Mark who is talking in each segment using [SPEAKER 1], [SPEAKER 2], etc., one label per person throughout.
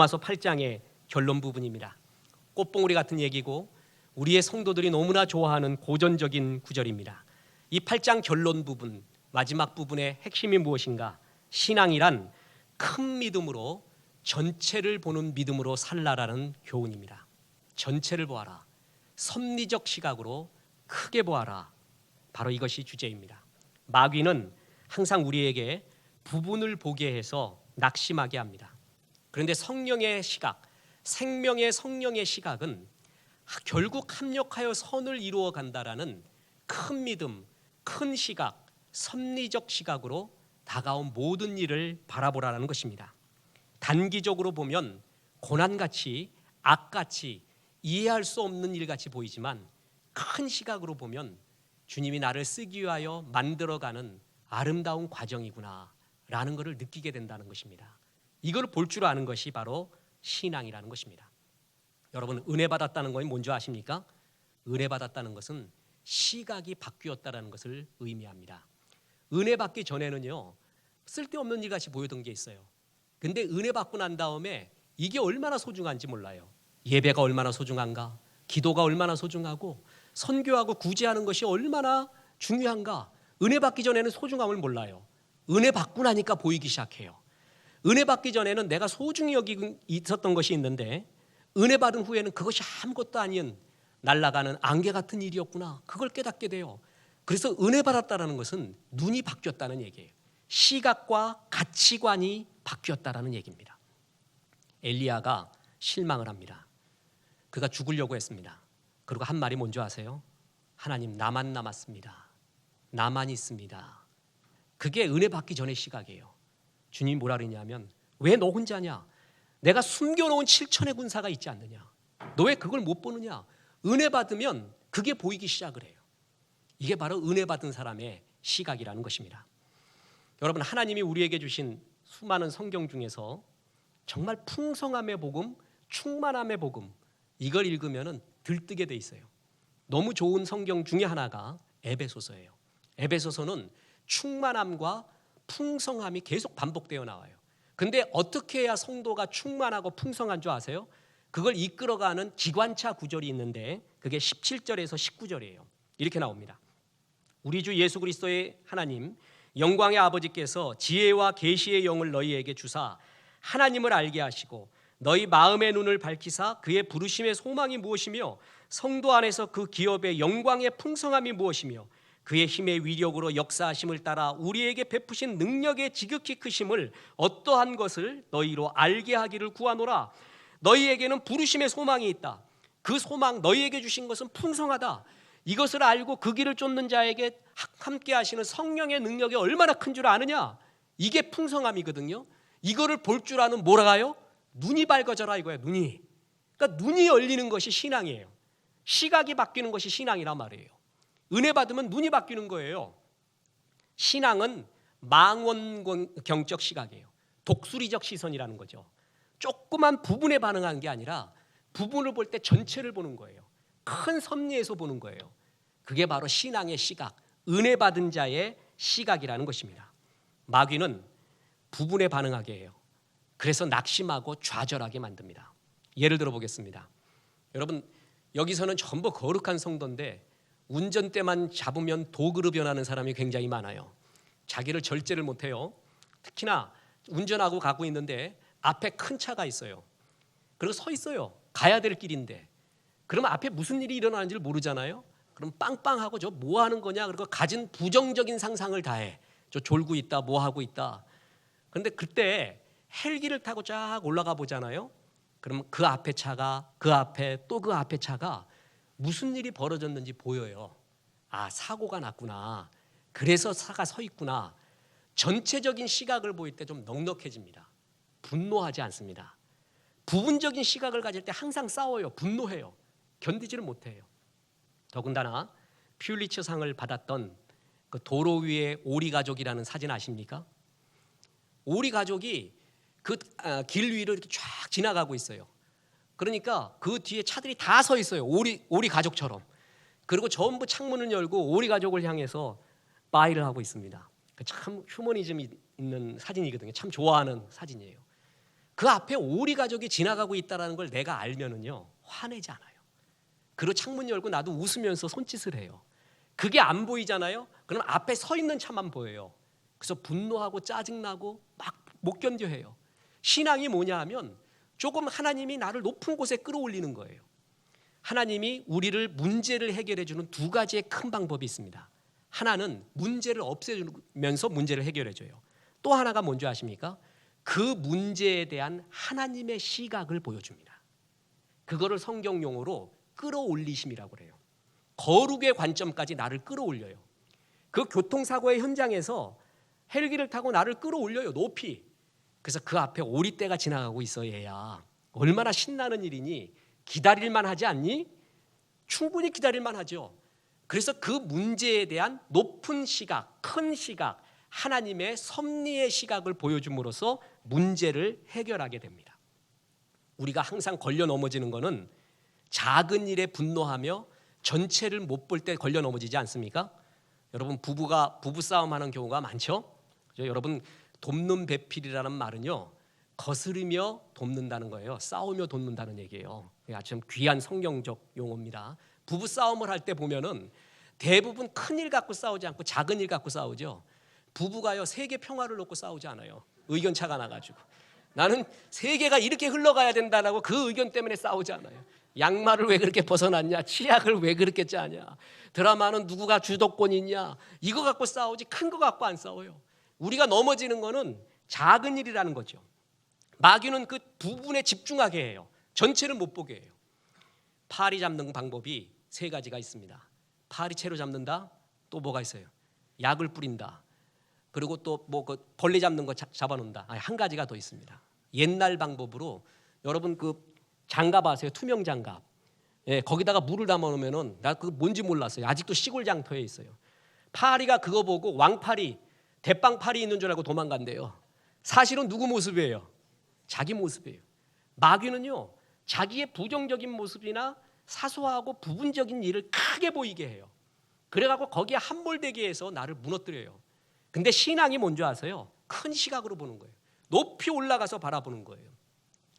[SPEAKER 1] 로마서 8장의 결론 부분입니다. 꽃봉오리 같은 얘기고 우리의 성도들이 너무나 좋아하는 고전적인 구절입니다. 이 8장 결론 부분, 마지막 부분의 핵심이 무엇인가? 신앙이란 큰 믿음으로 전체를 보는 믿음으로 살라라는 교훈입니다. 전체를 보아라. 섭리적 시각으로 크게 보아라. 바로 이것이 주제입니다. 마귀는 항상 우리에게 부분을 보게 해서 낙심하게 합니다. 그런데 성령의 시각, 생명의 성령의 시각은 결국 합력하여 선을 이루어 간다라는 큰 믿음, 큰 시각, 섭리적 시각으로 다가온 모든 일을 바라보라는 것입니다. 단기적으로 보면 고난같이, 악같이, 이해할 수 없는 일같이 보이지만 큰 시각으로 보면 주님이 나를 쓰기 위하여 만들어가는 아름다운 과정이구나 라는 것을 느끼게 된다는 것입니다. 이걸 볼 줄 아는 것이 바로 신앙이라는 것입니다. 여러분, 은혜 받았다는 것이 뭔지 아십니까? 은혜 받았다는 것은 시각이 바뀌었다는 것을 의미합니다. 은혜 받기 전에는요, 쓸데없는 일같이 보이던 게 있어요. 근데 은혜 받고 난 다음에 이게 얼마나 소중한지 몰라요. 예배가 얼마나 소중한가, 기도가 얼마나 소중하고 선교하고 구제하는 것이 얼마나 중요한가. 은혜 받기 전에는 소중함을 몰라요. 은혜 받고 나니까 보이기 시작해요. 은혜 받기 전에는 내가 소중히 여기고 있었던 것이 있는데 은혜 받은 후에는 그것이 아무것도 아닌 날아가는 안개 같은 일이었구나, 그걸 깨닫게 돼요. 그래서 은혜 받았다는 것은 눈이 바뀌었다는 얘기예요. 시각과 가치관이 바뀌었다는 얘기입니다. 엘리야가 실망을 합니다. 그가 죽으려고 했습니다. 그리고 한 말이 뭔지 아세요? 하나님, 나만 남았습니다. 나만 있습니다. 그게 은혜 받기 전의 시각이에요. 주님이 뭐라 그러냐면, 왜 너 혼자냐? 내가 숨겨놓은 7천의 군사가 있지 않느냐? 너 왜 그걸 못 보느냐? 은혜 받으면 그게 보이기 시작을 해요. 이게 바로 은혜 받은 사람의 시각이라는 것입니다. 여러분, 하나님이 우리에게 주신 수많은 성경 중에서 정말 풍성함의 복음, 충만함의 복음, 이걸 읽으면 들뜨게 돼 있어요. 너무 좋은 성경 중에 하나가 에베소서예요. 에베소서는 충만함과 풍성함이 계속 반복되어 나와요. 근데 어떻게 해야 성도가 충만하고 풍성한 줄 아세요? 그걸 이끌어가는 기관차 구절이 있는데 그게 17절에서 19절이에요. 이렇게 나옵니다. 우리 주 예수 그리스도의 하나님, 영광의 아버지께서 지혜와 계시의 영을 너희에게 주사 하나님을 알게 하시고 너희 마음의 눈을 밝히사 그의 부르심의 소망이 무엇이며 성도 안에서 그 기업의 영광의 풍성함이 무엇이며 그의 힘의 위력으로 역사하심을 따라 우리에게 베푸신 능력의 지극히 크심을 어떠한 것을 너희로 알게 하기를 구하노라. 너희에게는 부르심의 소망이 있다. 그 소망, 너희에게 주신 것은 풍성하다. 이것을 알고 그 길을 쫓는 자에게 함께 하시는 성령의 능력이 얼마나 큰 줄 아느냐? 이게 풍성함이거든요. 이거를 볼 줄 아는 뭐라가요? 눈이 밝아져라 이거예요. 눈이. 그러니까 눈이 열리는 것이 신앙이에요. 시각이 바뀌는 것이 신앙이란 말이에요. 은혜 받으면 눈이 바뀌는 거예요. 신앙은 망원경적 시각이에요. 독수리적 시선이라는 거죠. 조그만 부분에 반응하는 게 아니라 부분을 볼 때 전체를 보는 거예요. 큰 섭리에서 보는 거예요. 그게 바로 신앙의 시각, 은혜 받은 자의 시각이라는 것입니다. 마귀는 부분에 반응하게 해요. 그래서 낙심하고 좌절하게 만듭니다. 예를 들어 보겠습니다. 여러분, 여기서는 전부 거룩한 성도인데 운전대만 잡으면 도구로 변하는 사람이 굉장히 많아요. 자기를 절제를 못해요. 특히나 운전하고 가고 있는데 앞에 큰 차가 있어요. 그리고 서 있어요. 가야 될 길인데. 그러면 앞에 무슨 일이 일어나는지를 모르잖아요. 그럼 빵빵하고 저 뭐 하는 거냐? 그리고 가진 부정적인 상상을 다해. 저 졸고 있다, 뭐 하고 있다. 그런데 그때 헬기를 타고 쫙 올라가 보잖아요. 그럼 그 앞에 차가, 그 앞에 또 그 앞에 차가 무슨 일이 벌어졌는지 보여요. 아, 사고가 났구나. 그래서 차가 서 있구나. 전체적인 시각을 보일 때 좀 넉넉해집니다. 분노하지 않습니다. 부분적인 시각을 가질 때 항상 싸워요. 분노해요. 견디지를 못해요. 더군다나 퓰리처상을 받았던 그 도로 위에 오리 가족이라는 사진 아십니까? 오리 가족이 그 길 위를 이렇게 쫙 지나가고 있어요. 그러니까 그 뒤에 차들이 다 서 있어요. 오리 가족처럼. 그리고 전부 창문을 열고 오리 가족을 향해서 바이를 하고 있습니다. 참 휴머니즘이 있는 사진이거든요. 참 좋아하는 사진이에요. 그 앞에 오리 가족이 지나가고 있다는 걸 내가 알면은요 화내지 않아요. 그리고 창문 열고 나도 웃으면서 손짓을 해요. 그게 안 보이잖아요. 그럼 앞에 서 있는 차만 보여요. 그래서 분노하고 짜증나고 막 못 견뎌해요. 신앙이 뭐냐 하면 조금 하나님이 나를 높은 곳에 끌어올리는 거예요. 하나님이 우리를 문제를 해결해 주는 두 가지의 큰 방법이 있습니다. 하나는 문제를 없애주면서 문제를 해결해 줘요. 또 하나가 뭔지 아십니까? 그 문제에 대한 하나님의 시각을 보여줍니다. 그거를 성경 용어로 끌어올리심이라고 그래요. 거룩의 관점까지 나를 끌어올려요. 그 교통사고의 현장에서 헬기를 타고 나를 끌어올려요. 높이. 그래서 그 앞에 오리떼가 지나가고 있어. 얘야 얼마나 신나는 일이니? 기다릴만 하지 않니? 충분히 기다릴만 하죠. 그래서 그 문제에 대한 높은 시각, 큰 시각, 하나님의 섭리의 시각을 보여줌으로써 문제를 해결하게 됩니다. 우리가 항상 걸려 넘어지는 것은 작은 일에 분노하며 전체를 못 볼 때 걸려 넘어지지 않습니까? 여러분 부부싸움하는 경우가 많죠? 여러분 돕는 배필이라는 말은요 거스르며 돕는다는 거예요. 싸우며 돕는다는 얘기예요. 아주 귀한 성경적 용어입니다. 부부싸움을 할 때 보면은 대부분 큰 일 갖고 싸우지 않고 작은 일 갖고 싸우죠. 부부가요 세계 평화를 놓고 싸우지 않아요. 의견 차가 나가지고 나는 세계가 이렇게 흘러가야 된다라고 그 의견 때문에 싸우지 않아요. 양말을 왜 그렇게 벗어놨냐, 치약을 왜 그렇게 짜냐, 드라마는 누구가 주도권이 있냐, 이거 갖고 싸우지 큰 거 갖고 안 싸워요. 우리가 넘어지는 거는 작은 일이라는 거죠. 마귀는 그 부분에 집중하게 해요. 전체를 못 보게 해요. 파리 잡는 방법이 세 가지가 있습니다. 파리 채로 잡는다. 또 뭐가 있어요? 약을 뿌린다. 그리고 또 뭐 그 벌레 잡는 거 잡아놓는다. 한 가지가 더 있습니다. 옛날 방법으로 여러분 그 장갑 아세요? 투명 장갑. 예, 거기다가 물을 담아놓으면은 나 그거 뭔지 몰랐어요. 아직도 시골 장터에 있어요. 파리가 그거 보고 왕파리, 대빵파리 있는 줄 알고 도망간대요. 사실은 누구 모습이에요? 자기 모습이에요. 마귀는요 자기의 부정적인 모습이나 사소하고 부분적인 일을 크게 보이게 해요. 그래갖고 거기에 함몰되게 해서 나를 무너뜨려요. 근데 신앙이 뭔지 아세요? 큰 시각으로 보는 거예요. 높이 올라가서 바라보는 거예요.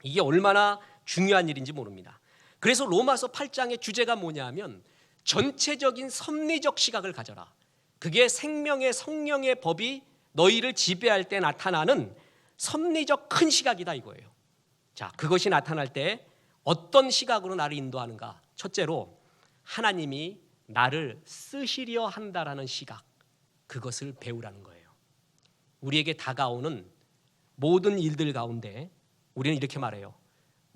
[SPEAKER 1] 이게 얼마나 중요한 일인지 모릅니다. 그래서 로마서 8장의 주제가 뭐냐면 전체적인 섭리적 시각을 가져라. 그게 생명의 성령의 법이 너희를 지배할 때 나타나는 섭리적 큰 시각이다 이거예요. 자, 그것이 나타날 때 어떤 시각으로 나를 인도하는가? 첫째로 하나님이 나를 쓰시려 한다라는 시각, 그것을 배우라는 거예요. 우리에게 다가오는 모든 일들 가운데 우리는 이렇게 말해요.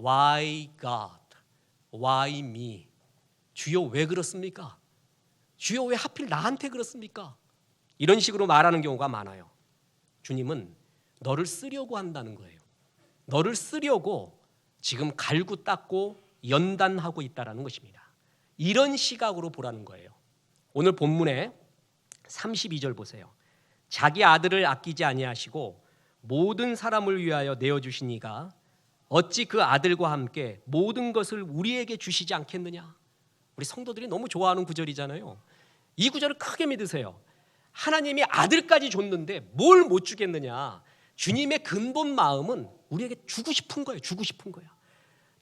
[SPEAKER 1] Why God? Why me? 주여 왜 그렇습니까? 주여 왜 하필 나한테 그렇습니까? 이런 식으로 말하는 경우가 많아요. 주님은 너를 쓰려고 한다는 거예요. 너를 쓰려고 지금 갈고 닦고 연단하고 있다는 것입니다. 이런 시각으로 보라는 거예요. 오늘 본문에 32절 보세요. 자기 아들을 아끼지 아니하시고 모든 사람을 위하여 내어주시니가 어찌 그 아들과 함께 모든 것을 우리에게 주시지 않겠느냐. 우리 성도들이 너무 좋아하는 구절이잖아요. 이 구절을 크게 믿으세요. 하나님이 아들까지 줬는데 뭘 못 주겠느냐. 주님의 근본 마음은 우리에게 주고 싶은 거예요. 주고 싶은 거야.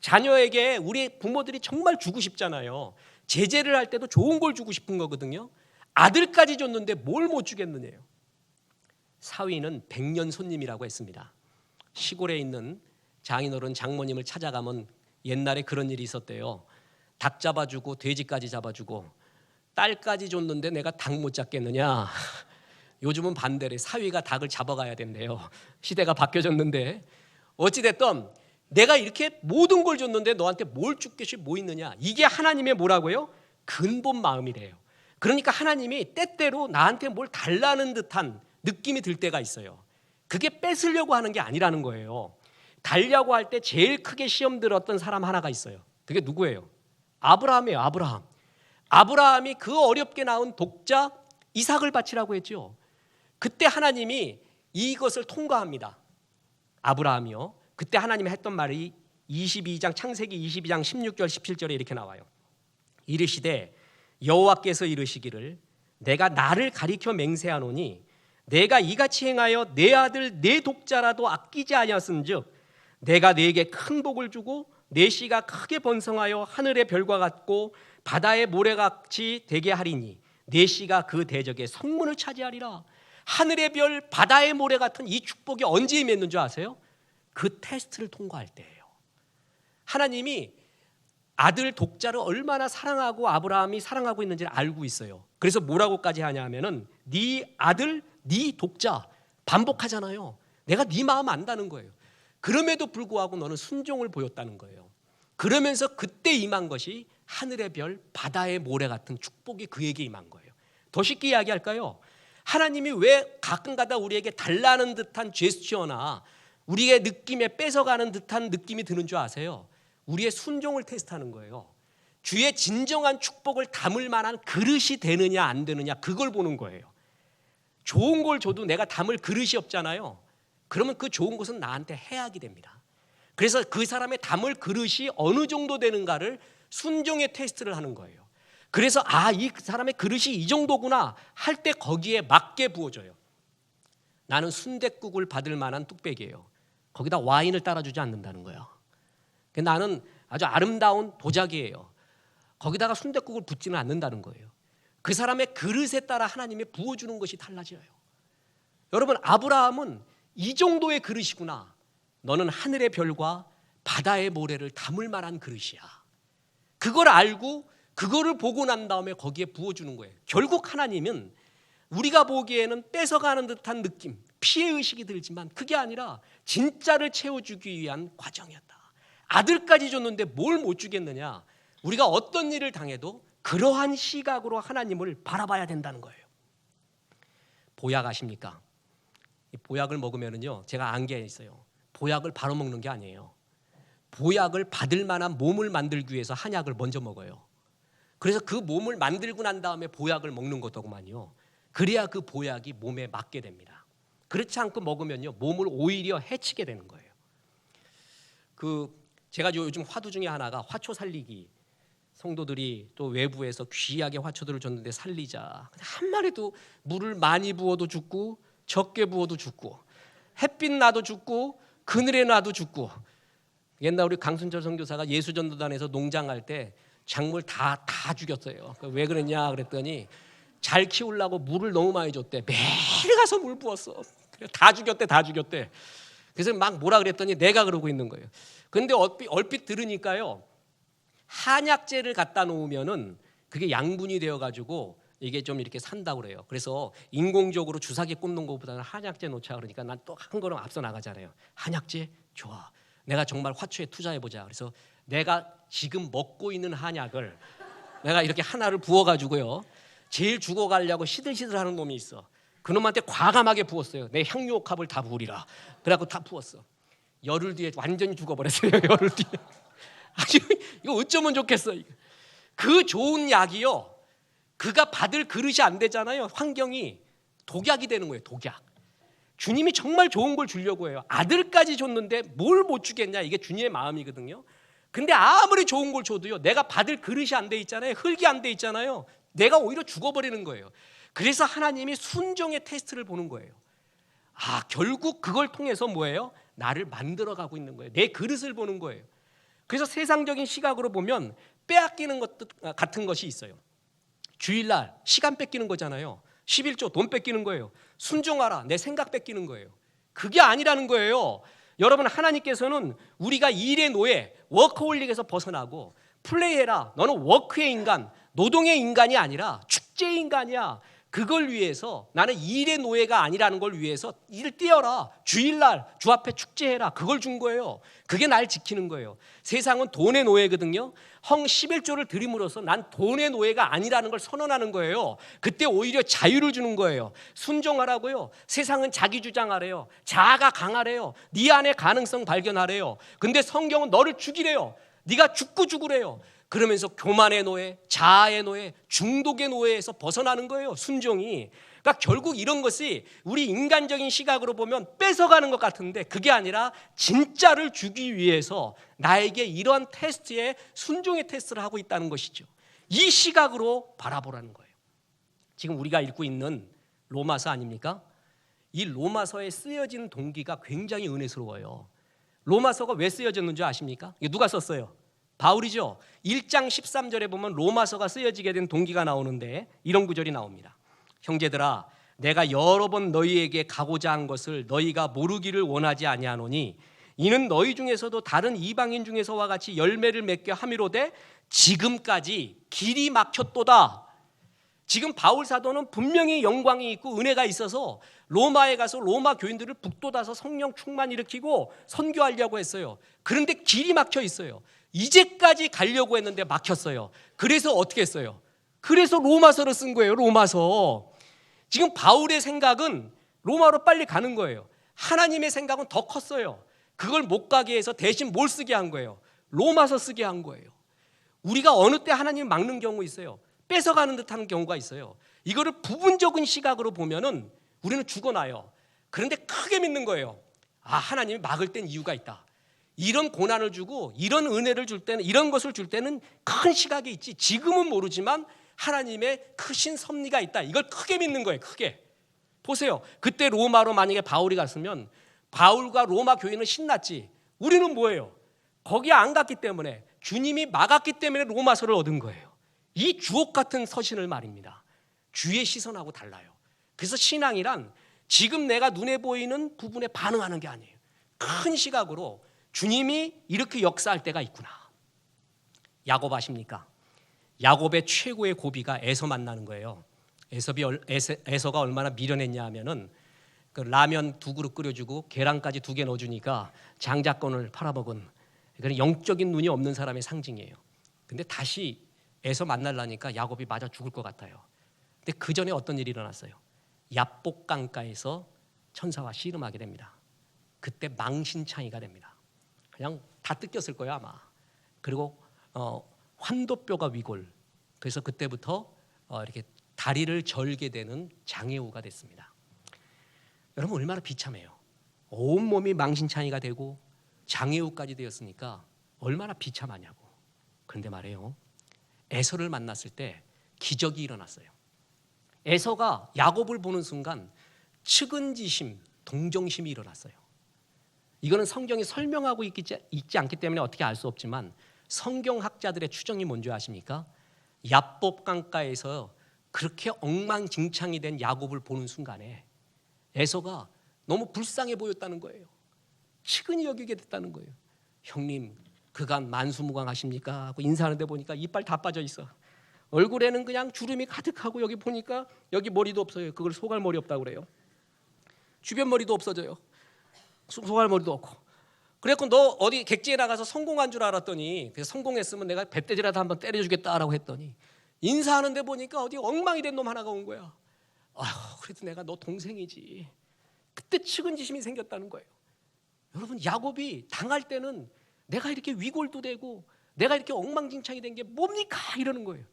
[SPEAKER 1] 자녀에게 우리 부모들이 정말 주고 싶잖아요. 제재를 할 때도 좋은 걸 주고 싶은 거거든요. 아들까지 줬는데 뭘 못 주겠느냐요. 사위는 100년 손님이라고 했습니다. 시골에 있는 장인어른 장모님을 찾아가면 옛날에 그런 일이 있었대요. 닭 잡아주고 돼지까지 잡아주고 딸까지 줬는데 내가 닭 못 잡겠느냐. 요즘은 반대래. 사위가 닭을 잡아가야 된대요. 시대가 바뀌어졌는데 어찌됐든 내가 이렇게 모든 걸 줬는데 너한테 뭘 줄 것이 뭐 있느냐. 이게 하나님의 뭐라고요? 근본 마음이래요. 그러니까 하나님이 때때로 나한테 뭘 달라는 듯한 느낌이 들 때가 있어요. 그게 뺏으려고 하는 게 아니라는 거예요. 달려고 할 때 제일 크게 시험 들었던 사람 하나가 있어요. 그게 누구예요? 아브라함이에요. 아브라함이 그 어렵게 낳은 독자 이삭을 바치라고 했죠. 그때 하나님이 이것을 통과합니다. 아브라함이요. 그때 하나님이 했던 말이 22장 창세기 22장 16절 17절에 이렇게 나와요. 이르시되 여호와께서 이르시기를 내가 나를 가리켜 맹세하노니 내가 이같이 행하여 내 아들 내 독자라도 아끼지 아니하였은즉 내가 네게 큰 복을 주고 네 씨가 크게 번성하여 하늘의 별과 같고 바다의 모래같이 되게 하리니 네 씨가 그 대적의 성문을 차지하리라. 하늘의 별, 바다의 모래 같은 이 축복이 언제 임했는 줄 아세요? 그 테스트를 통과할 때예요. 하나님이 아들 독자를 얼마나 사랑하고 아브라함이 사랑하고 있는지를 알고 있어요. 그래서 뭐라고까지 하냐면은 네 아들, 네 독자 반복하잖아요. 내가 네 마음 안다는 거예요. 그럼에도 불구하고 너는 순종을 보였다는 거예요. 그러면서 그때 임한 것이 하늘의 별, 바다의 모래 같은 축복이 그에게 임한 거예요. 더 쉽게 이야기할까요? 하나님이 왜 가끔가다 우리에게 달라는 듯한 제스처나 우리의 느낌에 뺏어가는 듯한 느낌이 드는 줄 아세요? 우리의 순종을 테스트하는 거예요. 주의 진정한 축복을 담을 만한 그릇이 되느냐 안 되느냐 그걸 보는 거예요. 좋은 걸 줘도 내가 담을 그릇이 없잖아요. 그러면 그 좋은 것은 나한테 해악이 됩니다. 그래서 그 사람의 담을 그릇이 어느 정도 되는가를 순종의 테스트를 하는 거예요. 그래서 이 사람의 그릇이 이 정도구나 할 때 거기에 맞게 부어줘요. 나는 순댓국을 받을 만한 뚝배기예요. 거기다 와인을 따라주지 않는다는 거예요. 나는 아주 아름다운 도자기예요. 거기다가 순댓국을 붓지는 않는다는 거예요. 그 사람의 그릇에 따라 하나님이 부어주는 것이 달라져요. 여러분, 아브라함은 이 정도의 그릇이구나. 너는 하늘의 별과 바다의 모래를 담을 만한 그릇이야. 그걸 알고 그거를 보고 난 다음에 거기에 부어주는 거예요. 결국 하나님은 우리가 보기에는 뺏어가는 듯한 느낌, 피해의식이 들지만 그게 아니라 진짜를 채워주기 위한 과정이었다. 아들까지 줬는데 뭘 못 주겠느냐. 우리가 어떤 일을 당해도 그러한 시각으로 하나님을 바라봐야 된다는 거예요. 보약 아십니까? 이 보약을 먹으면은요, 제가 안 게 있어요. 보약을 바로 먹는 게 아니에요. 보약을 받을 만한 몸을 만들기 위해서 한약을 먼저 먹어요. 그래서 그 몸을 만들고 난 다음에 보약을 먹는 거더구만요. 그래야 그 보약이 몸에 맞게 됩니다. 그렇지 않고 먹으면요, 몸을 오히려 해치게 되는 거예요. 제가 요즘 화두 중에 하나가 화초 살리기. 성도들이 또 외부에서 귀하게 화초들을 줬는데 살리자. 한 마리도 물을 많이 부어도 죽고 적게 부어도 죽고 햇빛 나도 죽고 그늘에 놔도 죽고. 옛날 우리 강순철 선교사가 예수전도단에서 농장할 때 작물 다 죽였어요. 왜 그랬냐 그랬더니 잘 키우려고 물을 너무 많이 줬대. 매일 가서 물 부었어. 다 죽였대. 그래서 막 뭐라 그랬더니 내가 그러고 있는 거예요. 그런데 얼핏 들으니까요, 한약재를 갖다 놓으면은 그게 양분이 되어가지고 이게 좀 이렇게 산다고 그래요. 그래서 인공적으로 주사기 꽂는 것보다는 한약재 놓자 그러니까 난 또 한 걸음 앞서 나가잖아요. 한약재 좋아. 내가 정말 화초에 투자해보자. 그래서 내가 지금 먹고 있는 한약을 내가 이렇게 하나를 부어가지고요, 제일 죽어가려고 시들시들하는 놈이 있어. 그놈한테 과감하게 부었어요. 내 향유옥합을 다 부으리라. 그래갖고 다 부었어. 열흘 뒤에 완전히 죽어버렸어요. 열흘 뒤에. 아주 이거 어쩌면 좋겠어. 그 좋은 약이요, 그가 받을 그릇이 안 되잖아요. 환경이 독약이 되는 거예요. 독약. 주님이 정말 좋은 걸 주려고 해요. 아들까지 줬는데 뭘 못 주겠냐, 이게 주님의 마음이거든요. 근데 아무리 좋은 걸 줘도요, 내가 받을 그릇이 안 돼 있잖아요. 흙이 안 돼 있잖아요. 내가 오히려 죽어버리는 거예요. 그래서 하나님이 순종의 테스트를 보는 거예요. 결국 그걸 통해서 뭐예요? 나를 만들어가고 있는 거예요. 내 그릇을 보는 거예요. 그래서 세상적인 시각으로 보면 빼앗기는 것 같은 것이 있어요. 주일날 시간 뺏기는 거잖아요. 11조 돈 뺏기는 거예요. 순종하라, 내 생각 뺏기는 거예요. 그게 아니라는 거예요. 여러분, 하나님께서는 우리가 일의 노예, 워커홀릭에서 벗어나고 플레이해라, 너는 워크의 인간, 노동의 인간이 아니라 축제의 인간이야. 그걸 위해서 나는 일의 노예가 아니라는 걸 위해서 일 뛰어라, 주일날 주 앞에 축제해라, 그걸 준 거예요. 그게 날 지키는 거예요. 세상은 돈의 노예거든요. 11조를 드림으로써 난 돈의 노예가 아니라는 걸 선언하는 거예요. 그때 오히려 자유를 주는 거예요. 순종하라고요. 세상은 자기 주장하래요. 자아가 강하래요. 네 안에 가능성 발견하래요. 근데 성경은 너를 죽이래요. 네가 죽고 죽으래요. 그러면서 교만의 노예, 자아의 노예, 중독의 노예에서 벗어나는 거예요. 순종이. 그러니까 결국 이런 것이 우리 인간적인 시각으로 보면 뺏어가는 것 같은데 그게 아니라 진짜를 주기 위해서 나에게 이런 테스트에 순종의 테스트를 하고 있다는 것이죠. 이 시각으로 바라보라는 거예요. 지금 우리가 읽고 있는 로마서 아닙니까? 이 로마서에 쓰여진 동기가 굉장히 은혜스러워요. 로마서가 왜 쓰여졌는 줄 아십니까? 이게 누가 썼어요? 바울이죠. 1장 13절에 보면 로마서가 쓰여지게 된 동기가 나오는데 이런 구절이 나옵니다. 형제들아, 내가 여러 번 너희에게 가고자 한 것을 너희가 모르기를 원하지 아니하노니 이는 너희 중에서도 다른 이방인 중에서와 같이 열매를 맺게 함이로되 지금까지 길이 막혔도다. 지금 바울 사도는 분명히 영광이 있고 은혜가 있어서 로마에 가서 로마 교인들을 북돋아서 성령 충만 일으키고 선교하려고 했어요. 그런데 길이 막혀 있어요. 이제까지 가려고 했는데 막혔어요. 그래서 어떻게 했어요? 그래서 로마서를 쓴 거예요. 로마서. 지금 바울의 생각은 로마로 빨리 가는 거예요. 하나님의 생각은 더 컸어요. 그걸 못 가게 해서 대신 뭘 쓰게 한 거예요? 로마서 쓰게 한 거예요. 우리가 어느 때 하나님을 막는 경우 있어요. 뺏어가는 듯한 경우가 있어요. 이거를 부분적인 시각으로 보면은 우리는 죽어나요. 그런데 크게 믿는 거예요. 아, 하나님이 막을 땐 이유가 있다. 이런 고난을 주고 이런 은혜를 줄 때는, 이런 것을 줄 때는 큰 시각이 있지. 지금은 모르지만 하나님의 크신 섭리가 있다. 이걸 크게 믿는 거예요. 크게. 보세요. 그때 로마로 만약에 바울이 갔으면 바울과 로마 교인은 신났지. 우리는 뭐예요? 거기 안 갔기 때문에, 주님이 막았기 때문에 로마서를 얻은 거예요. 이 주옥 같은 서신을 말입니다. 주의 시선하고 달라요. 그래서 신앙이란 지금 내가 눈에 보이는 부분에 반응하는 게 아니에요. 큰 시각으로 주님이 이렇게 역사할 때가 있구나. 야곱 아십니까? 야곱의 최고의 고비가 에서 만나는 거예요. 에서가 얼마나 미련했냐 하면은 그 라면 2그릇 끓여주고 계란까지 2개 넣어주니까 장자권을 팔아먹은 그런 영적인 눈이 없는 사람의 상징이에요. 근데 다시 에서 만나려니까 야곱이 맞아 죽을 것 같아요. 근데 그 전에 어떤 일이 일어났어요? 야복 강가에서 천사와 씨름하게 됩니다. 그때 망신창이가 됩니다. 그냥 다 뜯겼을 거예요 아마. 그리고 환도뼈가 위골. 그래서 그때부터 이렇게 다리를 절게 되는 장애우가 됐습니다. 여러분 얼마나 비참해요. 온몸이 망신창이가 되고 장애우까지 되었으니까 얼마나 비참하냐고. 그런데 말이에요, 에서를 만났을 때 기적이 일어났어요. 에서가 야곱을 보는 순간 측은지심, 동정심이 일어났어요. 이거는 성경이 설명하고 있지 않기 때문에 어떻게 알 수 없지만 성경학자들의 추정이 뭔지 아십니까? 야복 강가에서 그렇게 엉망진창이 된 야곱을 보는 순간에 에서가 너무 불쌍해 보였다는 거예요. 측은히 여기게 됐다는 거예요. 형님, 그간 만수무강하십니까? 하고 인사하는데 보니까 이빨 다 빠져 있어. 얼굴에는 그냥 주름이 가득하고 여기 보니까 여기 머리도 없어요. 그걸 소갈머리 없다고 그래요. 주변 머리도 없어져요. 소갈머리도 없고. 그래갖고 너 어디 객지에 나가서 성공한 줄 알았더니, 그래서 성공했으면 내가 배때지라도 한번 때려주겠다라고 했더니 인사하는데 보니까 어디 엉망이 된 놈 하나가 온 거야. 아휴, 그래도 내가 너 동생이지. 그때 측은지심이 생겼다는 거예요. 여러분, 야곱이 당할 때는 내가 이렇게 위골도 되고 내가 이렇게 엉망진창이 된 게 뭡니까? 이러는 거예요.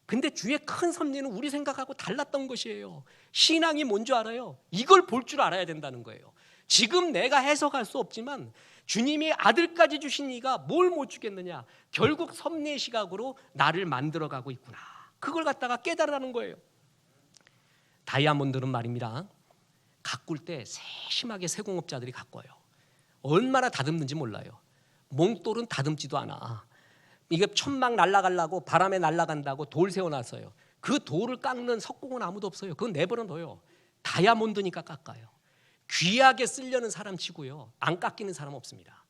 [SPEAKER 1] 근데 주의 큰 섭리는 우리 생각하고 달랐던 것이에요. 신앙이 뭔 줄 알아요? 이걸 볼 줄 알아야 된다는 거예요. 지금 내가 해석할 수 없지만 주님이 아들까지 주신 이가 뭘 못 주겠느냐? 결국 섭리의 시각으로 나를 만들어가고 있구나. 그걸 갖다가 깨달으라는 거예요. 다이아몬드는 말입니다, 가꿀 때 세심하게 세공업자들이 가꿔요. 얼마나 다듬는지 몰라요. 몽돌은 다듬지도 않아. 이게 천막 날아가려고 바람에 날아간다고 돌 세워놨어요. 그 돌을 깎는 석공은 아무도 없어요. 그건 내버려 둬요. 다이아몬드니까 깎아요. 귀하게 쓰려는 사람 치고요, 안 깎이는 사람 없습니다.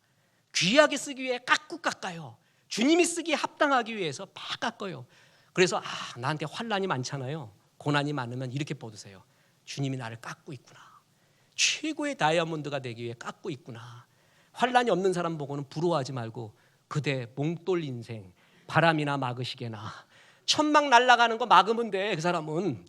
[SPEAKER 1] 귀하게 쓰기 위해 깎아요. 주님이 쓰기에 합당하기 위해서 막 깎아요. 그래서 나한테 환난이 많잖아요. 고난이 많으면 이렇게 뻗으세요. 주님이 나를 깎고 있구나. 최고의 다이아몬드가 되기 위해 깎고 있구나. 환난이 없는 사람 보고는 부러워하지 말고 그대 몽돌 인생 바람이나 막으시게나. 천막 날아가는 거 막으면 돼, 그 사람은.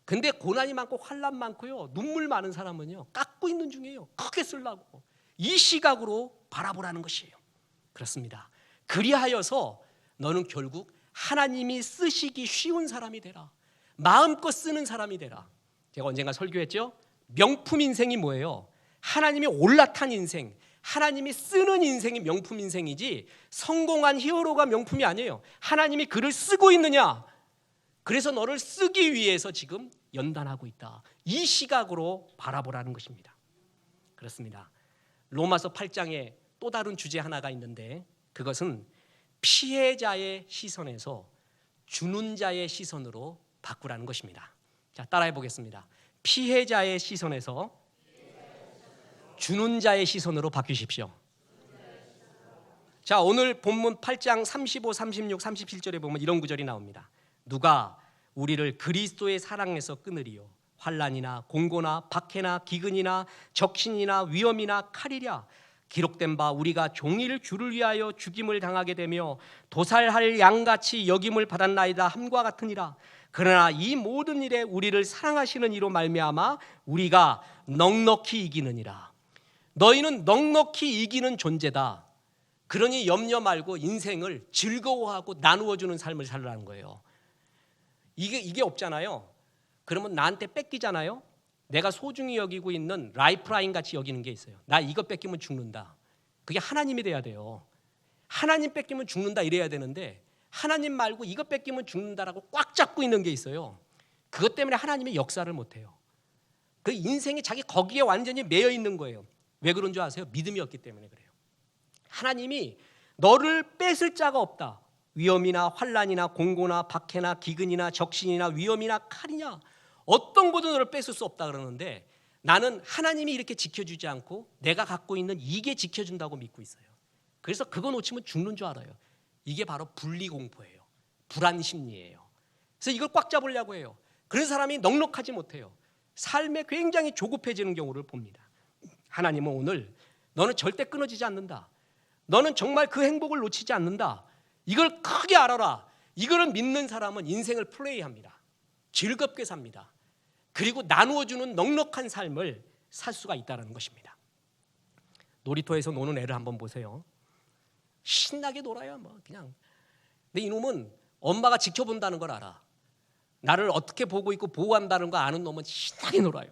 [SPEAKER 1] 근데 고난이 많고 환난 많고요, 눈물 많은 사람은요, 깎고 있는 중이에요. 크게 쓰려고. 이 시각으로 바라보라는 것이에요. 그렇습니다. 그리하여서 너는 결국 하나님이 쓰시기 쉬운 사람이 되라. 마음껏 쓰는 사람이 되라. 제가 언젠가 설교했죠. 명품 인생이 뭐예요? 하나님이 올라탄 인생, 하나님이 쓰는 인생이 명품 인생이지 성공한 히어로가 명품이 아니에요. 하나님이 그를 쓰고 있느냐, 그래서 너를 쓰기 위해서 지금 연단하고 있다. 이 시각으로 바라보라는 것입니다. 그렇습니다. 로마서 8장에 또 다른 주제 하나가 있는데 그것은 피해자의 시선에서 주는 자의 시선으로 바꾸라는 것입니다. 자, 따라해 보겠습니다. 피해자의 시선에서 주는 자의 시선으로 바뀌십시오. 자, 오늘 본문 8장 35, 36, 37절에 보면 이런 구절이 나옵니다. 누가 우리를 그리스도의 사랑에서 끊으리요 환난이나 공고나 박해나 기근이나 적신이나 위험이나 칼이랴 기록된 바 우리가 종일 주를 위하여 죽임을 당하게 되며 도살할 양같이 여김을 받았나이다 함과 같으니라. 그러나 이 모든 일에 우리를 사랑하시는 이로 말미암아 우리가 넉넉히 이기느니라. 너희는 넉넉히 이기는 존재다. 그러니 염려 말고 인생을 즐거워하고 나누어주는 삶을 살라는 거예요. 이게 없잖아요. 그러면 나한테 뺏기잖아요. 내가 소중히 여기고 있는 라이프라인 같이 여기는 게 있어요. 나 이거 뺏기면 죽는다. 그게 하나님이 돼야 돼요. 하나님 뺏기면 죽는다 이래야 되는데 하나님 말고 이거 뺏기면 죽는다라고 꽉 잡고 있는 게 있어요. 그것 때문에 하나님이 역사를 못해요. 그 인생이 자기 거기에 완전히 매여 있는 거예요. 왜 그런 줄 아세요? 믿음이 없기 때문에 그래요. 하나님이 너를 뺏을 자가 없다. 위험이나 환난이나 공고나 박해나 기근이나 적신이나 위험이나 칼이냐 어떤 것도 너를 뺏을 수 없다 그러는데 나는 하나님이 이렇게 지켜주지 않고 내가 갖고 있는 이게 지켜준다고 믿고 있어요. 그래서 그거 놓치면 죽는 줄 알아요. 이게 바로 분리공포예요. 불안심리예요. 그래서 이걸 꽉 잡으려고 해요. 그런 사람이 넉넉하지 못해요. 삶에 굉장히 조급해지는 경우를 봅니다. 하나님은 오늘 너는 절대 끊어지지 않는다. 너는 정말 그 행복을 놓치지 않는다. 이걸 크게 알아라. 이거를 믿는 사람은 인생을 플레이합니다. 즐겁게 삽니다. 그리고 나누어주는 넉넉한 삶을 살 수가 있다는 것입니다. 놀이터에서 노는 애를 한번 보세요. 신나게 놀아요. 뭐 그냥. 근데 이놈은 엄마가 지켜본다는 걸 알아. 나를 어떻게 보고 있고 보호한다는 거 아는 놈은 신나게 놀아요.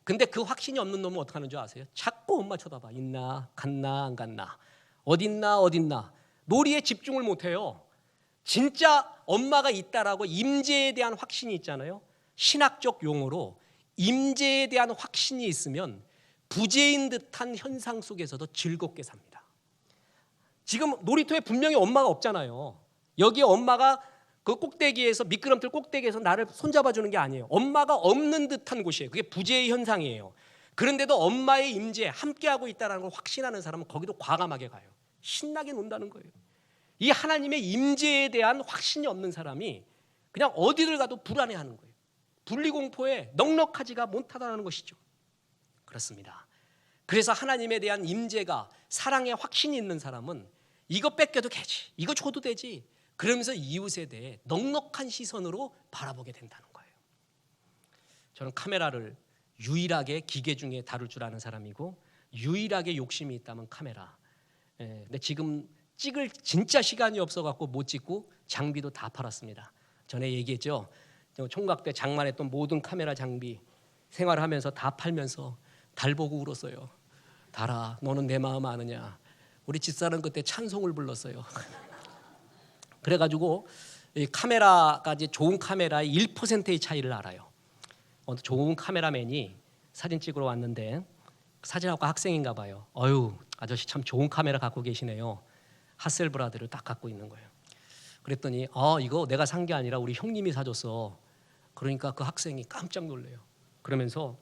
[SPEAKER 1] 근데 그 확신이 없는 놈은 어떻게 하는 줄 아세요? 자꾸 엄마 쳐다봐. 있나? 갔나? 안 갔나? 어딨나? 어딨나? 놀이에 집중을 못해요. 진짜 엄마가 있다라고 임재에 대한 확신이 있잖아요. 신학적 용어로 임재에 대한 확신이 있으면 부재인 듯한 현상 속에서도 즐겁게 삽니다. 지금 놀이터에 분명히 엄마가 없잖아요. 여기에 엄마가 그 꼭대기에서 미끄럼틀 꼭대기에서 나를 손잡아주는 게 아니에요. 엄마가 없는 듯한 곳이에요. 그게 부재의 현상이에요. 그런데도 엄마의 임재 함께하고 있다는 걸 확신하는 사람은 거기도 과감하게 가요. 신나게 논다는 거예요. 이 하나님의 임재에 대한 확신이 없는 사람이 그냥 어디를 가도 불안해하는 거예요. 분리공포에 넉넉하지가 못하다는 것이죠. 그렇습니다. 그래서 하나님에 대한 임재가 사랑에 확신이 있는 사람은 이거 뺏겨도 되지, 이거 줘도 되지, 그러면서 이웃에 대해 넉넉한 시선으로 바라보게 된다는 거예요. 저는 카메라를 유일하게 기계 중에 다룰 줄 아는 사람이고 유일하게 욕심이 있다면 카메라. 근데 지금 찍을 진짜 시간이 없어갖고 못 찍고 장비도 다 팔았습니다. 전에 얘기했죠. 총각 때 장만했던 모든 카메라 장비 생활하면서 다 팔면서 달 보고 울었어요. 달아, 너는 내 마음 아느냐. 우리 집사람 그때 찬송을 불렀어요. 그래가지고 이 카메라까지 좋은 카메라의 1%의 차이를 알아요. 좋은 카메라맨이 사진 찍으러 왔는데 사진학과 학생인가 봐요. 어유 아저씨 참 좋은 카메라 갖고 계시네요. 하셀브라드를 딱 갖고 있는 거예요. 그랬더니 이거 내가 산 게 아니라 우리 형님이 사줬어. 그러니까 그 학생이 깜짝 놀래요. 그러면서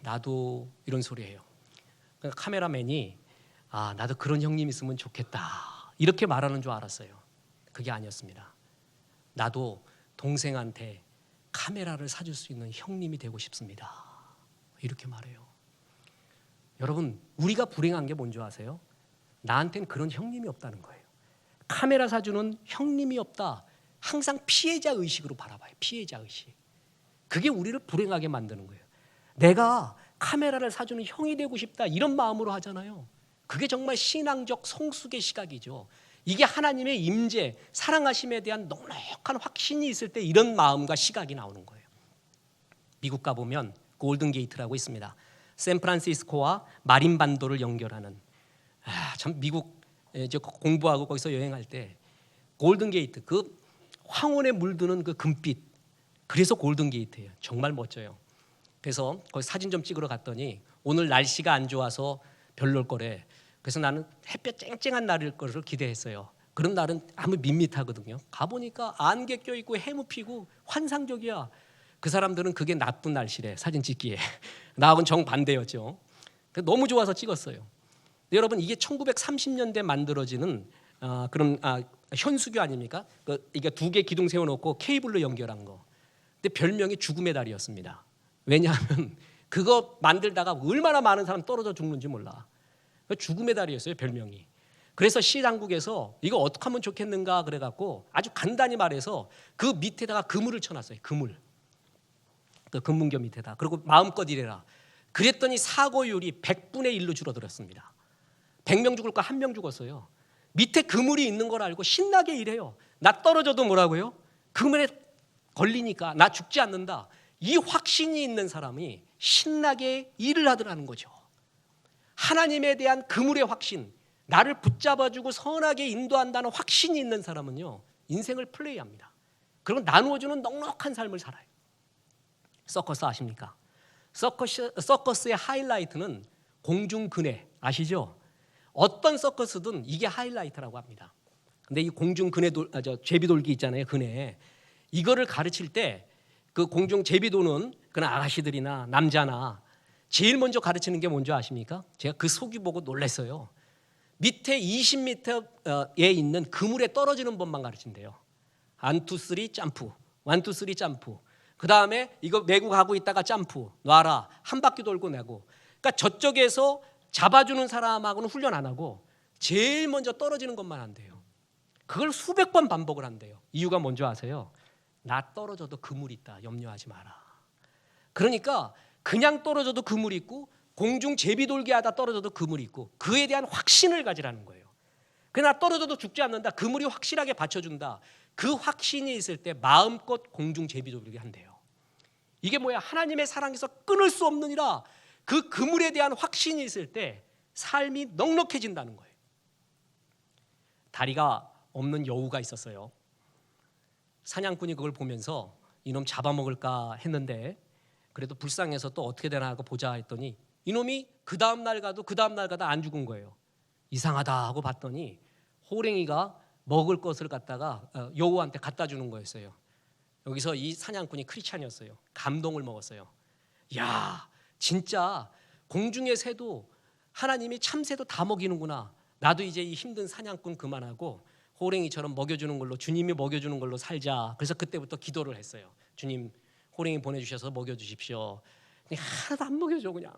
[SPEAKER 1] 나도 이런 소리예요. 그러니까 카메라맨이 나도 그런 형님 있으면 좋겠다 이렇게 말하는 줄 알았어요. 그게 아니었습니다. 나도 동생한테 카메라를 사줄 수 있는 형님이 되고 싶습니다. 이렇게 말해요. 여러분, 우리가 불행한 게 뭔지 아세요? 나한테는 그런 형님이 없다는 거예요. 카메라 사주는 형님이 없다. 항상 피해자 의식으로 바라봐요. 피해자 의식. 그게 우리를 불행하게 만드는 거예요. 내가 카메라를 사주는 형이 되고 싶다 이런 마음으로 하잖아요. 그게 정말 신앙적 성숙의 시각이죠. 이게 하나님의 임재, 사랑하심에 대한 넉넉한 확신이 있을 때 이런 마음과 시각이 나오는 거예요. 미국 가보면 골든게이트라고 있습니다. 샌프란시스코와 마린반도를 연결하는 참 미국 공부하고 거기서 여행할 때 골든게이트 그 황혼에 물드는 그 금빛 그래서 골든게이트예요. 정말 멋져요. 그래서 거기 사진 좀 찍으러 갔더니 오늘 날씨가 안 좋아서 별로일 거래. 그래서 나는 햇볕 쨍쨍한 날일 것을 기대했어요. 그런 날은 아무 밋밋하거든요. 가보니까 안개 껴있고 해무 피고 환상적이야. 그 사람들은 그게 나쁜 날씨래, 사진 찍기에. 나하고는 정반대였죠. 너무 좋아서 찍었어요. 여러분, 이게 1930년대 만들어지는 그런 현수교 아닙니까? 이게 두 개 기둥 세워놓고 케이블로 연결한 거. 근데 별명이 죽음의 달이었습니다. 왜냐하면 그거 만들다가 얼마나 많은 사람 떨어져 죽는지 몰라. 죽음의 달이었어요, 별명이. 그래서 시당국에서 이거 어떻게 하면 좋겠는가 그래갖고 아주 간단히 말해서 그 밑에다가 그물을 쳐놨어요. 그물. 그 금문교 밑에다. 그리고 마음껏 일해라. 그랬더니 사고율이 100분의 1로 줄어들었습니다. 100명 죽을 거 1명 죽었어요. 밑에 그물이 있는 걸 알고 신나게 일해요. 나 떨어져도 뭐라고요? 그물에 걸리니까 나 죽지 않는다. 이 확신이 있는 사람이 신나게 일을 하더라는 거죠. 하나님에 대한 그물의 확신, 나를 붙잡아주고 선하게 인도한다는 확신이 있는 사람은요, 인생을 플레이합니다. 그리고 나누어주는 넉넉한 삶을 살아요. 서커스 아십니까? 서커스의 하이라이트는 공중근해 아시죠? 어떤 서커스든 이게 하이라이트라고 합니다. 근데 이 공중근해 제비돌기 있잖아요, 근해. 이거를 가르칠 때 그 공중 제비도는 그런 아가씨들이나 남자나 제일 먼저 가르치는 게 뭔지 아십니까? 제가 그 속이 보고 놀랐어요. 밑에 20m에 있는 그물에 떨어지는 법만 가르친대요. 1, 2, 3 점프, 1, 2, 3 점프. 그 다음에 이거 메고 가고 있다가 점프, 놔라, 한 바퀴 돌고 내고. 그러니까 저쪽에서 잡아주는 사람하고는 훈련 안 하고 제일 먼저 떨어지는 것만 한대요. 그걸 수백 번 반복을 한대요. 이유가 뭔지 아세요? 나 떨어져도 그물 있다, 염려하지 마라. 그러니까 그냥 떨어져도 그물이 있고 공중 제비돌기 하다 떨어져도 그물이 있고 그에 대한 확신을 가지라는 거예요. 그러나 떨어져도 죽지 않는다. 그물이 확실하게 받쳐준다. 그 확신이 있을 때 마음껏 공중 제비돌기 한대요. 이게 뭐야? 하나님의 사랑에서 끊을 수 없느니라. 그 그물에 대한 확신이 있을 때 삶이 넉넉해진다는 거예요. 다리가 없는 여우가 있었어요. 사냥꾼이 그걸 보면서 이놈 잡아먹을까 했는데 그래도 불쌍해서 또 어떻게 되나 하고 보자 했더니 이놈이 그 다음 날 가도 안 죽은 거예요. 이상하다 하고 봤더니 호랭이가 먹을 것을 갖다가 여우한테 갖다 주는 거였어요. 여기서 이 사냥꾼이 크리스찬이었어요. 감동을 먹었어요. 야, 진짜 공중의 새도 하나님이 참새도 다 먹이는구나. 나도 이제 이 힘든 사냥꾼 그만하고 호랭이처럼 먹여주는 걸로, 주님이 먹여주는 걸로 살자. 그래서 그때부터 기도를 했어요. 주님, 호랭이 보내주셔서 먹여주십시오. 하나도 안 먹여줘 그냥.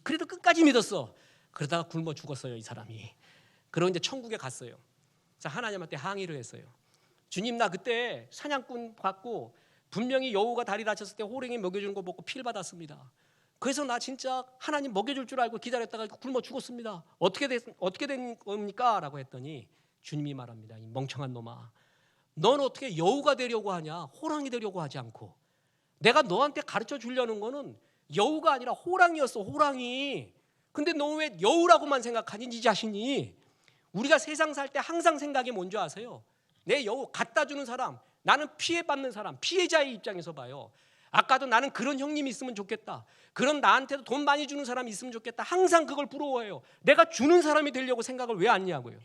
[SPEAKER 1] 그래도 끝까지 믿었어. 그러다가 굶어 죽었어요, 이 사람이. 그러고 이제 천국에 갔어요. 그래서 하나님한테 항의를 했어요. 주님, 나 그때 사냥꾼 받고 분명히 여우가 다리 다쳤을 때 호랭이 먹여주는 거 먹고 피를 받았습니다. 그래서 나 진짜 하나님 먹여줄 줄 알고 기다렸다가 굶어 죽었습니다. 어떻게 된 겁니까? 라고 했더니 주님이 말합니다. 이 멍청한 놈아, 넌 어떻게 여우가 되려고 하냐? 호랑이 되려고 하지 않고 내가 너한테 가르쳐 주려는 거는 여우가 아니라 호랑이였어, 호랑이. 근데 너 왜 여우라고만 생각하니, 네 자신이? 우리가 세상 살 때 항상 생각이 뭔지 아세요? 내 여우 갖다 주는 사람, 나는 피해받는 사람, 피해자의 입장에서 봐요. 아까도 나는 그런 형님이 있으면 좋겠다. 그런 나한테도 돈 많이 주는 사람이 있으면 좋겠다. 항상 그걸 부러워해요. 내가 주는 사람이 되려고 생각을 왜 안 하냐고요.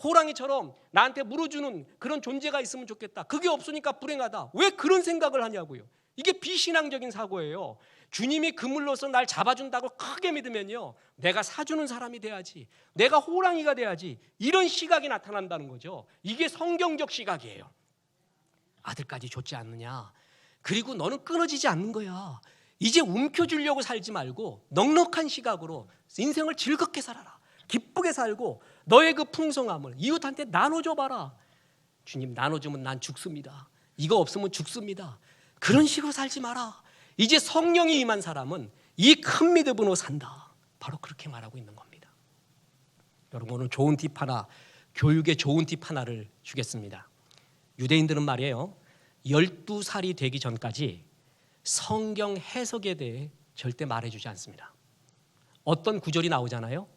[SPEAKER 1] 호랑이처럼 나한테 물어주는 그런 존재가 있으면 좋겠다. 그게 없으니까 불행하다. 왜 그런 생각을 하냐고요. 이게 비신앙적인 사고예요. 주님이 그물로서 날 잡아준다고 크게 믿으면요, 내가 사주는 사람이 돼야지, 내가 호랑이가 돼야지, 이런 시각이 나타난다는 거죠. 이게 성경적 시각이에요. 아들까지 줬지 않느냐. 그리고 너는 끊어지지 않는 거야. 이제 움켜쥐려고 살지 말고 넉넉한 시각으로 인생을 즐겁게 살아라. 기쁘게 살고 너의 그 풍성함을 이웃한테 나눠줘 봐라. 주님, 나눠주면 난 죽습니다. 이거 없으면 죽습니다. 그런 식으로 살지 마라. 이제 성령이 임한 사람은 이 큰 믿음으로 산다. 바로 그렇게 말하고 있는 겁니다. 여러분, 오늘 좋은 팁 하나, 교육의 좋은 팁 하나를 주겠습니다. 유대인들은 말이에요, 12살이 되기 전까지 성경 해석에 대해 절대 말해주지 않습니다. 어떤 구절이 나오잖아요.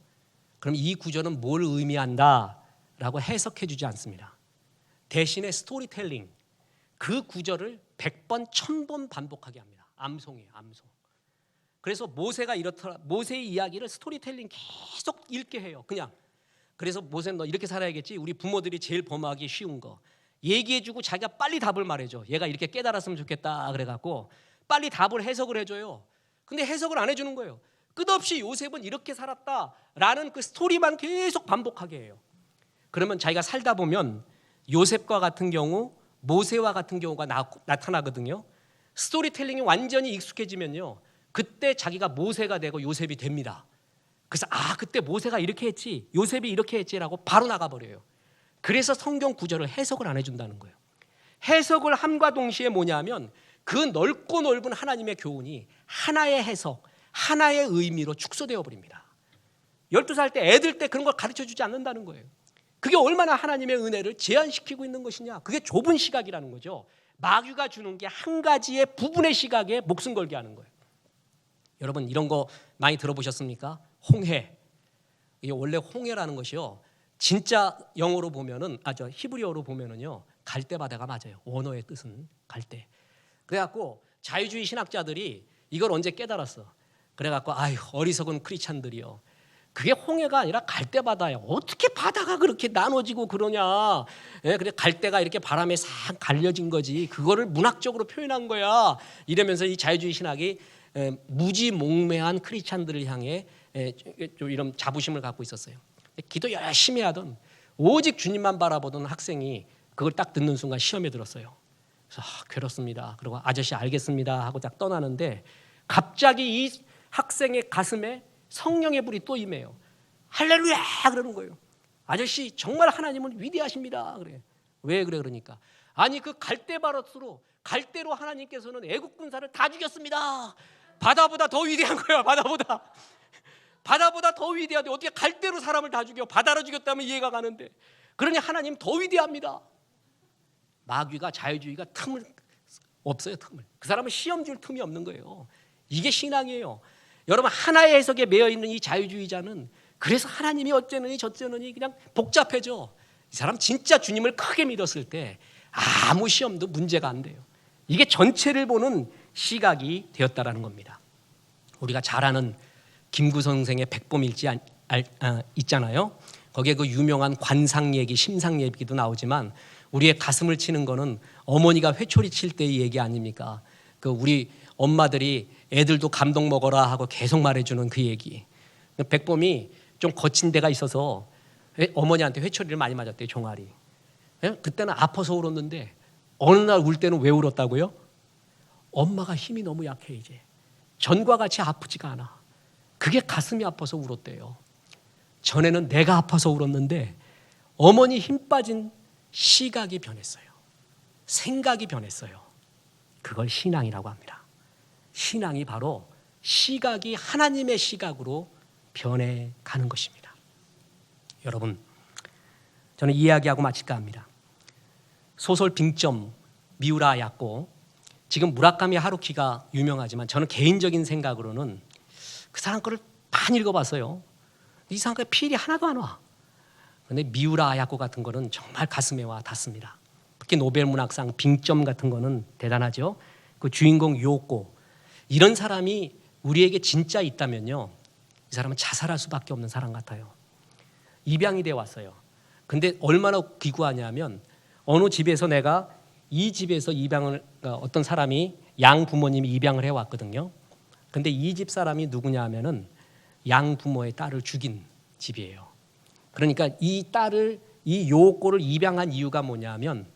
[SPEAKER 1] 그럼 이 구절은 뭘 의미한다라고 해석해주지 않습니다. 대신에 스토리텔링, 그 구절을 100번, 1000번 반복하게 합니다. 암송이에요, 암송. 그래서 모세가 이렇더라. 모세의 이야기를 스토리텔링 계속 읽게 해요. 그냥. 그래서 모세는 너 이렇게 살아야겠지. 우리 부모들이 제일 범하기 쉬운 거 얘기해주고 자기가 빨리 답을 말해줘. 얘가 이렇게 깨달았으면 좋겠다 그래갖고 빨리 답을 해석을 해줘요. 근데 해석을 안 해주는 거예요. 끝없이 요셉은 이렇게 살았다라는 그 스토리만 계속 반복하게 해요. 그러면 자기가 살다 보면 요셉과 같은 경우, 모세와 같은 경우가 나타나거든요. 스토리텔링이 완전히 익숙해지면요, 그때 자기가 모세가 되고 요셉이 됩니다. 그래서 그때 모세가 이렇게 했지, 요셉이 이렇게 했지라고 바로 나가버려요. 그래서 성경 구절을 해석을 안 해준다는 거예요. 해석을 함과 동시에 뭐냐면 그 넓고 넓은 하나님의 교훈이 하나의 해석, 하나의 의미로 축소되어 버립니다. 12살 때 애들 때 그런 걸 가르쳐주지 않는다는 거예요. 그게 얼마나 하나님의 은혜를 제한시키고 있는 것이냐. 그게 좁은 시각이라는 거죠. 마귀가 주는 게 한 가지의 부분의 시각에 목숨 걸게 하는 거예요. 여러분 이런 거 많이 들어보셨습니까? 홍해. 이게 원래 홍해라는 것이요, 진짜 영어로 보면은 히브리어로 보면은요 갈대바다가 맞아요. 원어의 뜻은 갈대. 그래갖고 자유주의 신학자들이 이걸 언제 깨달았어? 그래갖고 어리석은 크리스찬들이요, 그게 홍해가 아니라 갈대바다예요. 어떻게 바다가 그렇게 나눠지고 그러냐? 그래 갈대가 이렇게 바람에 싹 갈려진 거지. 그거를 문학적으로 표현한 거야. 이러면서 이 자유주의 신학이 무지몽매한 크리스찬들을 향해 좀 이런 자부심을 갖고 있었어요. 기도 열심히 하던 오직 주님만 바라보던 학생이 그걸 딱 듣는 순간 시험에 들었어요. 그래서 괴롭습니다. 그리고 아저씨 알겠습니다 하고 딱 떠나는데 갑자기 이 학생의 가슴에 성령의 불이 또 임해요. 할렐루야 그러는 거예요. 아저씨 정말 하나님은 위대하십니다. 그래. 왜 그래? 그러니까 그 갈대바로스로 갈대로 하나님께서는 애국 군사를 다 죽였습니다. 바다보다 더 위대한 거야. 바다보다 더 위대한데 어떻게 갈대로 사람을 다 죽여? 바다로 죽였다면 이해가 가는데. 그러니 하나님 더 위대합니다. 마귀가, 자유주의가 틈을 없어요. 틈을. 그 사람은 시험 줄 틈이 없는 거예요. 이게 신앙이에요. 여러분 하나의 해석에 매여 있는 이 자유주의자는 그래서 하나님이 어쩌느니 저쩌느니 그냥 복잡해져. 이 사람 진짜 주님을 크게 믿었을 때 아무 시험도 문제가 안 돼요. 이게 전체를 보는 시각이 되었다라는 겁니다. 우리가 잘 아는 김구 선생의 백범일지 있잖아요. 거기에 그 유명한 관상 얘기, 심상 얘기도 나오지만 우리의 가슴을 치는 거는 어머니가 회초리 칠 때의 얘기 아닙니까? 그 우리 엄마들이 애들도 감동 먹어라 하고 계속 말해주는 그 얘기. 백범이 좀 거친 데가 있어서 어머니한테 회초리를 많이 맞았대요. 종아리. 그때는 아파서 울었는데 어느 날 울 때는 왜 울었다고요? 엄마가 힘이 너무 약해. 이제 전과 같이 아프지가 않아. 그게 가슴이 아파서 울었대요. 전에는 내가 아파서 울었는데 어머니 힘 빠진 시각이 변했어요. 생각이 변했어요. 그걸 신앙이라고 합니다. 신앙이 바로 시각이 하나님의 시각으로 변해가는 것입니다. 여러분, 저는 이야기하고 마칠까 합니다. 소설 빙점 미우라 야코, 지금 무라카미 하루키가 유명하지만 저는 개인적인 생각으로는 그 사람 거를 많이 읽어봤어요. 이 사람 거에 필이 하나도 안 와. 그런데 미우라 야코 같은 거는 정말 가슴에 와 닿습니다. 특히 노벨 문학상 빙점 같은 거는 대단하죠. 그 주인공 요코, 이런 사람이 우리에게 진짜 있다면요, 이 사람은 자살할 수밖에 없는 사람 같아요. 입양이 돼 왔어요. 근데 얼마나 기구하냐면 어느 집에서 내가 이 집에서 입양을, 어떤 사람이 양 부모님이 입양을 해왔거든요. 근데 이 집 사람이 누구냐 하면은 양 부모의 딸을 죽인 집이에요. 그러니까 이 딸을, 이 요코를 입양한 이유가 뭐냐면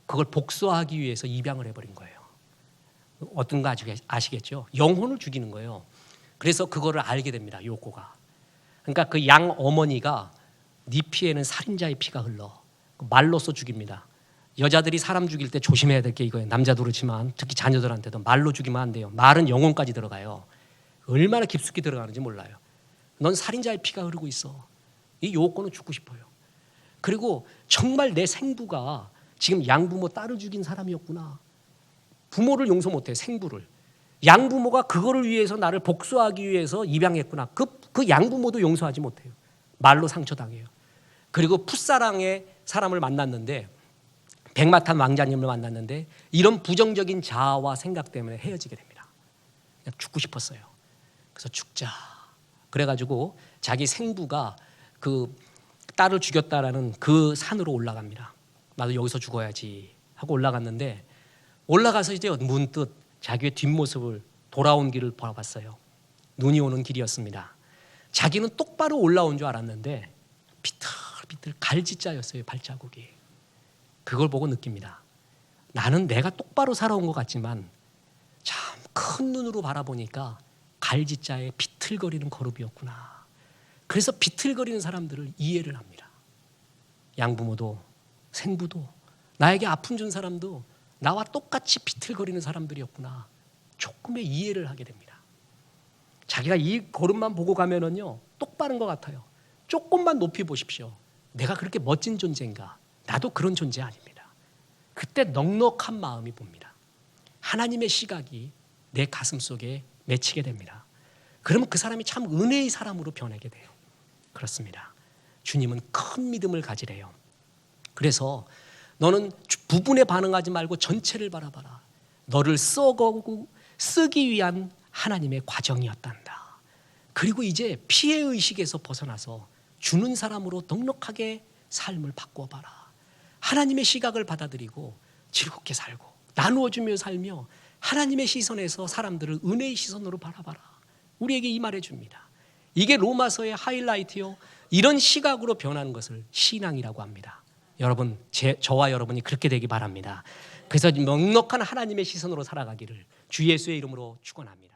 [SPEAKER 1] 그걸 복수하기 위해서 입양을 해버린 거예요. 어떤 거 아시겠죠? 영혼을 죽이는 거예요. 그래서 그거를 알게 됩니다. 요코가. 그러니까 그 양 어머니가 네 피에는 살인자의 피가 흘러. 말로써 죽입니다. 여자들이 사람 죽일 때 조심해야 될 게 이거예요. 남자도 그렇지만 특히 자녀들한테도 말로 죽이면 안 돼요. 말은 영혼까지 들어가요. 얼마나 깊숙이 들어가는지 몰라요. 넌 살인자의 피가 흐르고 있어. 이 요코는 죽고 싶어요. 그리고 정말 내 생부가 지금 양부모 딸을 죽인 사람이었구나. 부모를 용서 못해, 생부를. 양부모가 그거를 위해서 나를 복수하기 위해서 입양했구나. 그 양부모도 용서하지 못해요. 말로 상처당해요. 그리고 풋사랑의 사람을 만났는데, 백마탄 왕자님을 만났는데 이런 부정적인 자아와 생각 때문에 헤어지게 됩니다. 그냥 죽고 싶었어요. 그래서 죽자. 그래가지고 자기 생부가 그 딸을 죽였다라는 그 산으로 올라갑니다. 나도 여기서 죽어야지 하고 올라갔는데 올라가서 이제 문득 자기의 뒷모습을 돌아온 길을 바라봤어요. 눈이 오는 길이었습니다. 자기는 똑바로 올라온 줄 알았는데 비틀비틀 갈지자였어요. 발자국이. 그걸 보고 느낍니다. 나는 내가 똑바로 살아온 것 같지만 참 큰 눈으로 바라보니까 갈지자의 비틀거리는 거룩이었구나. 그래서 비틀거리는 사람들을 이해를 합니다. 양부모도 생부도 나에게 아픔 준 사람도 나와 똑같이 비틀거리는 사람들이었구나. 조금의 이해를 하게 됩니다. 자기가 이 걸음만 보고 가면은요 똑바른 것 같아요. 조금만 높이 보십시오. 내가 그렇게 멋진 존재인가? 나도 그런 존재 아닙니다. 그때 넉넉한 마음이 봅니다. 하나님의 시각이 내 가슴 속에 맺히게 됩니다. 그러면 그 사람이 참 은혜의 사람으로 변하게 돼요. 그렇습니다. 주님은 큰 믿음을 가지래요. 그래서 너는 부분에 반응하지 말고 전체를 바라봐라. 너를 쓰기 위한 하나님의 과정이었단다. 그리고 이제 피해 의식에서 벗어나서 주는 사람으로 넉넉하게 삶을 바꿔봐라. 하나님의 시각을 받아들이고 즐겁게 살고 나누어주며 살며 하나님의 시선에서 사람들을 은혜의 시선으로 바라봐라. 우리에게 이 말해 줍니다. 이게 로마서의 하이라이트요. 이런 시각으로 변하는 것을 신앙이라고 합니다. 여러분, 저와 여러분이 그렇게 되기 바랍니다. 그래서 넉넉한 하나님의 시선으로 살아가기를 주 예수의 이름으로 축원합니다.